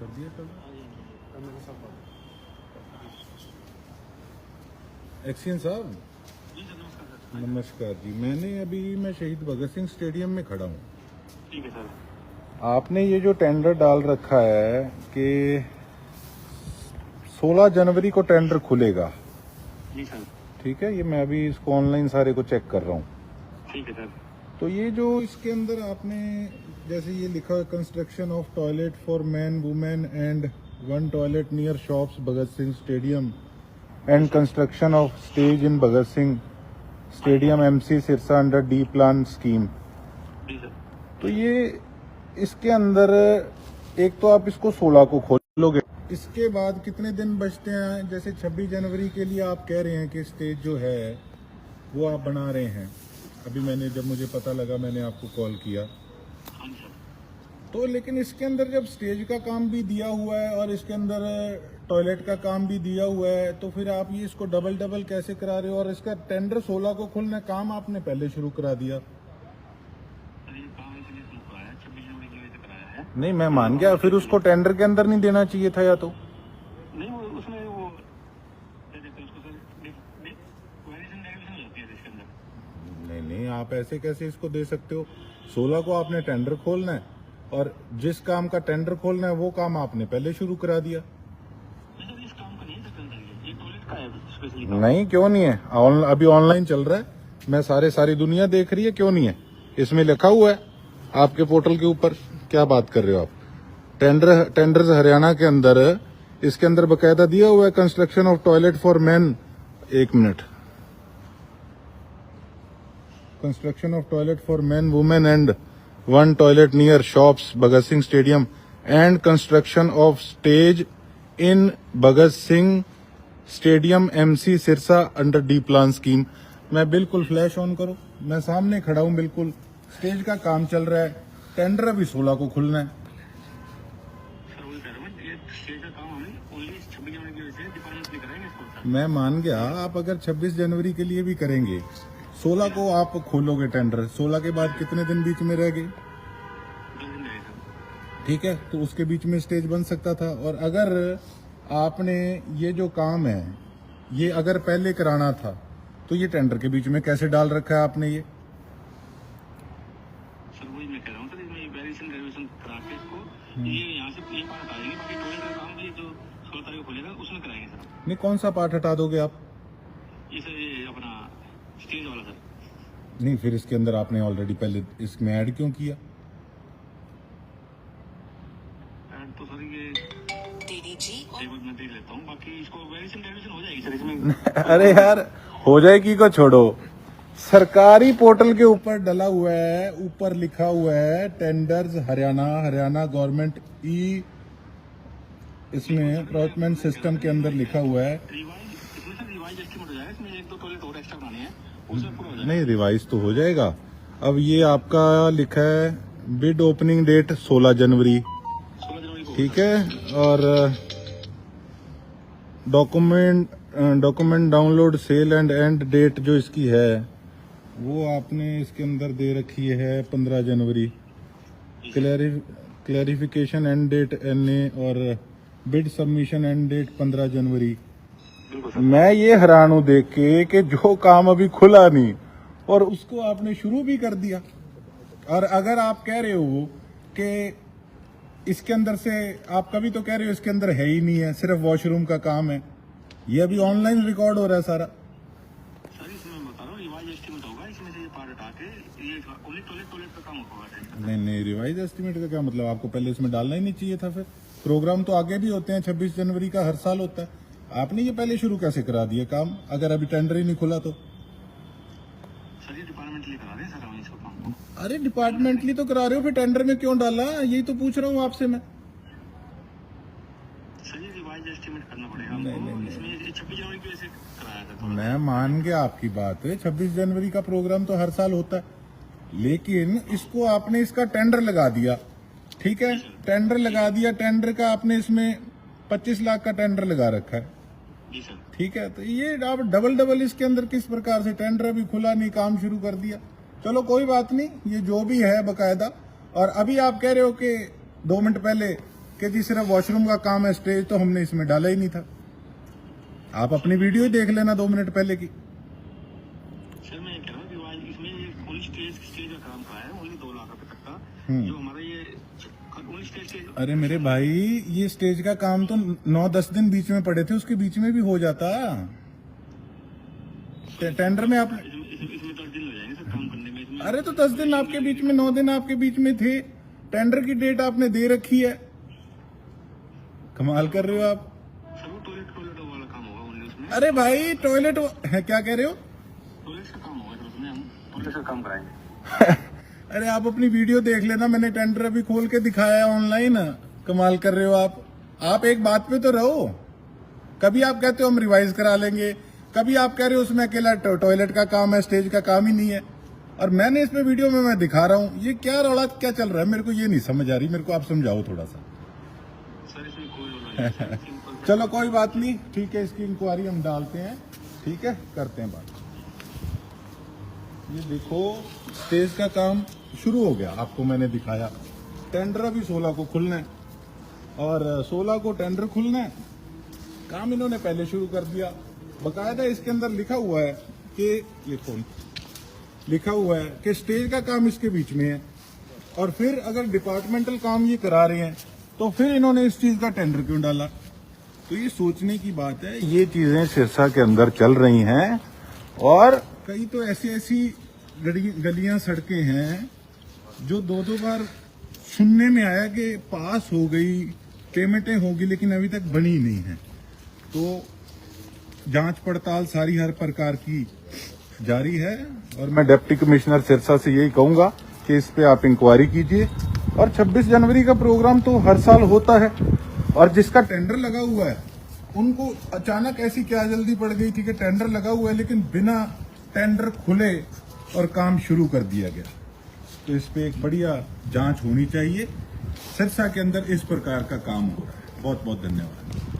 कर दिया कल। एक्सियन साहब नमस्कार जी। मैं शहीद भगत सिंह स्टेडियम में खड़ा हूँ। ठीक है सर। आपने ये जो टेंडर डाल रखा है कि 16 जनवरी को टेंडर खुलेगा। जी सर। ठीक है, ये मैं अभी इसको ऑनलाइन सारे को चेक कर रहा हूँ। ठीक है सर। तो ये जो इसके अंदर आपने जैसे ये लिखा है construction of toilet for man women and 1 toilet near shops Bhagat Singh stadium and construction of stage in Bhagat Singh stadium MC Sirsa under the plan scheme. जी सर। तो ये इसके अंदर एक तो आप इसको 16 को खोलोगे, इसके बाद कितने दिन बचते हैं? जैसे 26 जनवरी के लिए आप कह रहे हैं कि स्टेज जो है वो आप बना रहे हैं। अभी जब मुझे पता लगा मैंने आपको कॉल किया। हाँ सर। तो लेकिन इसके अंदर जब स्टेज का काम भी दिया हुआ है और इसके अंदर टॉयलेट का काम भी दिया हुआ है, तो फिर आप ये इसको डबल कैसे करा रहे हो? और इसका टेंडर 16 को खुलना, काम आपने पहले शुरू करा दिया। सर ये काम इसलिए शुरू कराया है, 26 जनवरी की वजह से कराया है। नहीं, मैं मान गया, फिर उसको टेंडर के अंदर नहीं देना चाहिए था या तो? नहीं वो उसमें वो क्या कहते हैं उसको सर, वेरिएशन डेरिवेशन होती है इसके अंदर। नहीं, आप ऐसे कैसे इसको दे सकते हो? 16 को आपने टेंडर खोलना है और जिस काम का टेंडर खोलना है वो काम आपने पहले शुरू करा दिया। नहीं सर, इस काम का नहीं है सर, ये टॉयलेट का है स्पेशली। नहीं, क्यों नहीं है? अभी ऑनलाइन चल रहा है, मैं सारी दुनिया देख रही है, क्यों नहीं है? इसमें लिखा हुआ है आपके पोर्टल के ऊपर। क्या बात कर रहे हो आप? टेंडर्स हरियाणा के अंदर, इसके अंदर बकायदा दिया हुआ है construction of toilet for man. 1 minute. Construction of toilet for man women and 1 toilet near shops Bhagat Singh stadium and construction of stage in Bhagat Singh stadium MC Sirsa under the plan scheme. मैं बिल्कुल फ्लैश ऑन करो, मैं सामने खड़ा हूं, बिल्कुल स्टेज का काम चल रहा है, टेंडर अभी 16 को खुलना है। सर वही कह रहा हूँ, ये स्टेज का काम हमें ओनली 26 जनवरी की वजह से डिपार्टमेंट में कराएंगे इसको सर। मैं मान गया, आप अगर 26 जनवरी के लिए भी करेंगे, 16 को आप खोलोगे टेंडर, 16 के बाद कितने दिन बीच में रह गए? 2 दिन रहे सर। ठीक है, तो उसके बीच में स्टेज बन सकता था। और अगर आपने ये जो काम है ये अगर पहले कराना था तो ये टेंडर के बीच में कैसे डाल रखा है आपने? ये सर वही मैं कह रहा हूँ सर, इसमें वेरिएशन डेरिवेशन करा के इसको ये यहाँ से एक बार हटाएंगे, बाकी टॉयलेट का काम भी जो 16 तारीख को खुलेगा उसमें कराएंगे सर। नहीं, कौन सा पार्ट हटा दोगे आप? ये सर ये अपना स्टेज वाला सर। नहीं, फिर इसके अंदर आपने ऑलरेडी पहले इसमें ऐड क्यों किया? तो सर ये टेबल मैं देख लेता हूँ, बाकी इसको वेरिएशन डेरिवेशन हो जाएगी सर इसमें। अरे यार, हो जाएगी को छोड़ो, सरकारी पोर्टल के ऊपर डला हुआ है, ऊपर लिखा हुआ है टेंडर्स हरियाणा गवर्नमेंट इसमें प्रोक्योरमेंट सिस्टम के अंदर लिखा हुआ है। इसमें सर रिवाइज एस्टिमेट हो जाएगा, इसमें 1-2 टॉयलेट और एक्स्ट्रा बनाने हैं, उसमें पूरा हो जाएगा। नहीं, रिवाइज तो हो जाएगा। अब ये आपका लिखा है बिड ओपनिंग डेट 16 जनवरी, 16 जनवरी को। ठीक है। और document download sale end end date जो इसकी है वो आपने इसके अंदर दे रखी है 15 जनवरी। क्लैरिफिकेशन एंड डेट NA और बिड सबमिशन एंड डेट 15 जनवरी। मैं ये हैरान हूं देख के कि जो काम अभी खुला नहीं और उसको आपने शुरू भी कर दिया। और अगर आप कह रहे हो कि इसके अंदर से, आप कभी तो कह रहे हो इसके अंदर है ही नहीं है, सिर्फ वॉशरूम का काम है। ये अभी ऑनलाइन रिकॉर्ड हो रहा है सारा। सर इसमें मैं बता रहा हूँ रिवाइज एस्टिमेट होगा, इसमें से ये पार्ट हटा के ये ओनली टॉयलेट का काम होगा। नहीं, रिवाइज एस्टिमेट का क्या मतलब? आपको पहले इसमें डालना ही नहीं चाहिए था। फिर प्रोग्राम तो आगे भी होते हैं, 26 जनवरी का हर साल होता है। आपने ये पहले शुरू कैसे करा दिया काम, अगर अभी टेंडर ही नहीं खुला तो? सर ये डिपार्टमेंटली करा रहे हैं सर हम इसको काम। अरे डिपार्टमेंटली तो करा रहे हो, फिर टेंडर में क्यों डाला? यही तो पूछ रहा हूँ आपसे मैं। सर ये रिवाइज एस्टिमेट करना पड़ेगा हमको, इसमें 26 जनवरी की वजह से कराया था थोड़ा। मैं मान गया आपकी बात है, 26 जनवरी का प्रोग्राम तो हर साल होता है, लेकिन इसको आपने इसका टेंडर लगा दिया। ठीक है, टेंडर लगा दिया, टेंडर का आपने इसमें 25 लाख का टेंडर लगा रखा है। जी सर। ठीक है, तो ये आप डबल इसके अंदर किस प्रकार से? टेंडर अभी खुला नहीं, काम शुरू कर दिया। चलो कोई बात नहीं, ये जो भी है बकायदा। और अभी आप कह रहे हो कि 2 मिनट पहले कि जी सिर्फ वॉशरूम का काम है, स्टेज तो हमने इसमें डाला ही नहीं था। आप अपनी वीडियो ही देख लेना 2 मिनट पहले की। सर मैं ये कह रहा हूँ कि आज इसमें ओनली स्टेज का काम करा है, ओनली 2 लाख रुपए तक का, जो हमारा ये ओनली स्टेज के। अरे मेरे भाई, ये स्टेज का काम तो 9-10 दिन बीच में पड़े थे, उसके बीच में भी हो जाता। टेंडर में आप इसमें 10 दिन लग जाएंगे सर काम करने में इसमें। अरे तो 10 दिन आपके बीच में, 9 दिन आपके बीच में थे। टेंडर की डेट आपने दे रखी है, कमाल कर रहे हो आप। सर वो टॉयलेट वाला काम होगा ओनली उसमें। अरे भाई टॉयलेट है, क्या कह रहे हो? टॉयलेट का काम होगा सर उसमें, हम टॉयलेट का काम कराएंगे। अरे आप अपनी वीडियो देख लेना, मैंने टेंडर अभी खोल के दिखाया ऑनलाइन। कमाल कर रहे हो आप एक बात पे तो रहो। कभी आप कहते हो हम रिवाइज करा लेंगे, कभी आप कह रहे हो उसमें अकेला टॉयलेट का काम है, स्टेज का काम ही नहीं है। और मैंने इसमें वीडियो में मैं दिखा रहा हूँ, ये क्या रौला क्या चल रहा है, मेरे को ये नहीं समझ आ रही। मेरे को आप समझाओ थोड़ा सा। सर इसमें कोई रोल नहीं है, सिंपल। चलो कोई बात नहीं, ठीक है, इसकी इंक्वायरी हम डालते हैं, ठीक है, करते हैं बात। ये देखो स्टेज का काम शुरू हो गया, आपको मैंने दिखाया। टेंडर अभी 16 को खुलना है, और 16 को टेंडर खुलना है। काम इन्होंने पहले शुरू कर दिया। बकायदा इसके अंदर लिखा हुआ है कि ये कौन लिखा हुआ है कि स्टेज का काम इसके बीच में है, और फिर अगर डिपार्टमेंटल काम ये करा रहे हैं तो फिर इन्होंने इस चीज का टेंडर क्यों डाला? तो ये सोचने की बात है। ये चीजें सिरसा के अंदर चल रही हैं, और कई तो ऐसी गलियां सड़कें हैं जो 2-2 बार सुनने में आया कि पास हो गई, पेमेंटें होगी, लेकिन अभी तक बनी नहीं है। तो जांच पड़ताल सारी हर प्रकार की जारी है, और मैं डिप्टी कमिश्नर सिरसा से यही कहूंगा कि इस पे आप इंक्वायरी कीजिए। और 26 जनवरी का प्रोग्राम तो हर साल होता है, और जिसका टेंडर लगा हुआ है उनको अचानक ऐसी क्या जल्दी पड़ गई थी कि टेंडर लगा हुआ है लेकिन बिना टेंडर खुले और काम शुरू कर दिया गया। तो इस पे एक बढ़िया जांच होनी चाहिए। सिरसा के अंदर इस प्रकार का काम हो रहा है। बहुत बहुत धन्यवाद।